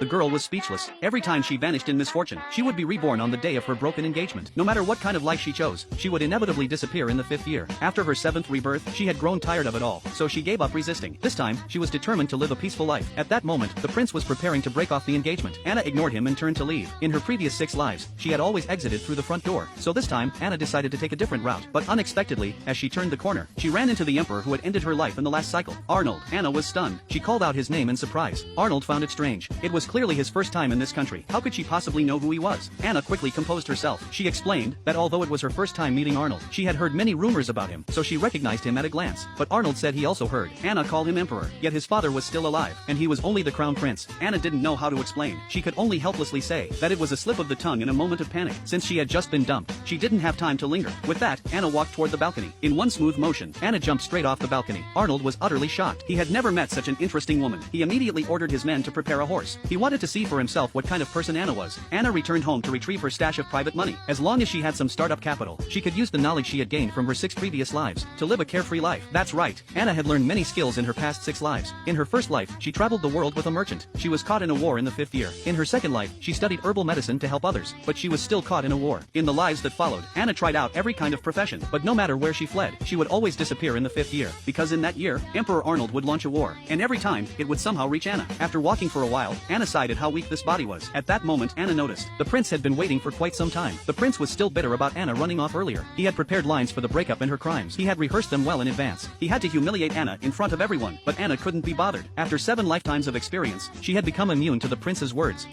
The girl was speechless. Every time she vanished in misfortune, she would be reborn on the day of her broken engagement. No matter what kind of life she chose, she would inevitably disappear in the 5th year. After her 7th rebirth, she had grown tired of it all, so she gave up resisting. This time, she was determined to live a peaceful life. At that moment, the prince was preparing to break off the engagement. Anna ignored him and turned to leave. In her previous 6 lives, she had always exited through the front door, so this time, Anna decided to take a different route. But unexpectedly, as she turned the corner, she ran into the emperor who had ended her life in the last cycle, Arnold. Anna was stunned. She called out his name in surprise. Arnold found it strange. It was clearly his first time in this country. How could she possibly know who he was? Anna quickly composed herself. She explained that although it was her first time meeting Arnold, she had heard many rumors about him, so she recognized him at a glance. But Arnold said he also heard Anna call him emperor, yet his father was still alive, and he was only the crown prince. Anna didn't know how to explain. She could only helplessly say that it was a slip of the tongue in a moment of panic. Since she had just been dumped, she didn't have time to linger. With that, Anna walked toward the balcony. In one smooth motion, Anna jumped straight off the balcony. Arnold was utterly shocked. He had never met such an interesting woman. He immediately ordered his men to prepare a horse. He wanted to see for himself what kind of person Anna was. Anna returned home to retrieve her stash of private money. As long as she had some startup capital, she could use the knowledge she had gained from her 6 previous lives to live a carefree life. That's right, Anna had learned many skills in her past 6 lives. In her first life, she traveled the world with a merchant. She was caught in a war in the 5th year. In her second life, she studied herbal medicine to help others, but she was still caught in a war. In the lives that followed, Anna tried out every kind of profession, but no matter where she fled, she would always disappear in the 5th year, because in that year, Emperor Arnold would launch a war, and every time, it would somehow reach Anna. After walking for a while, Anna sighed at how weak this body was. At that moment, Anna noticed the prince had been waiting for quite some time. The prince was still bitter about Anna running off earlier. He had prepared lines for the breakup and her crimes. He had rehearsed them well in advance. He had to humiliate Anna in front of everyone, but Anna couldn't be bothered. After 7 lifetimes of experience, she had become immune to the prince's words.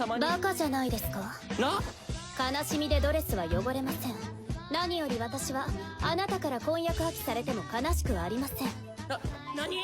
悲しみでドレスは汚れません。何より私はあなたから婚約破棄されても悲しくはありません。何?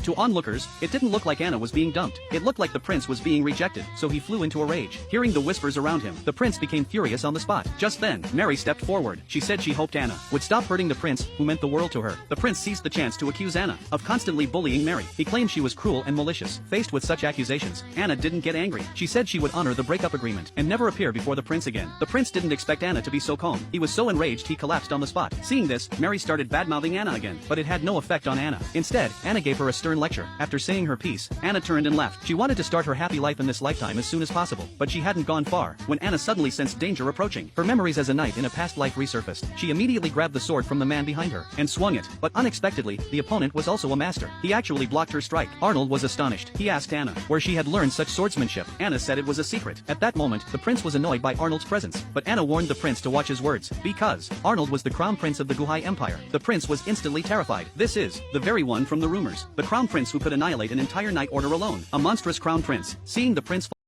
To onlookers, it didn't look like Anna was being dumped. It looked like the prince was being rejected, so he flew into a rage. Hearing the whispers around him, the prince became furious on the spot. Just then, Mary stepped forward. She said she hoped Anna would stop hurting the prince, who meant the world to her. The prince seized the chance to accuse Anna of constantly bullying Mary. He claimed she was cruel and malicious. Faced with such accusations, Anna didn't get angry. She said she would honor the breakup agreement and never appear before the prince again. The prince didn't expect Anna to be so calm. He was so enraged he collapsed on the spot. Seeing this, Mary started bad-mouthing Anna again, but it had no effect on Anna. Instead, Anna gave her a stern lecture. After saying her piece, Anna turned and left. She wanted to start her happy life in this lifetime as soon as possible, but she hadn't gone far when Anna suddenly sensed danger approaching. Her memories as a knight in a past life resurfaced. She immediately grabbed the sword from the man behind her and swung it, but unexpectedly, the opponent was also a master. He actually blocked her strike. Arnold was astonished. He asked Anna where she had learned such swordsmanship. Anna said it was a secret. At that moment, the prince was annoyed by Arnold's presence, but Anna warned the prince to watch his words, because Arnold was the crown prince of the Guhai Empire. The prince was instantly terrified. This is the very one from the rumors. The crown prince who could annihilate an entire knight order alone. A monstrous crown prince. Seeing the prince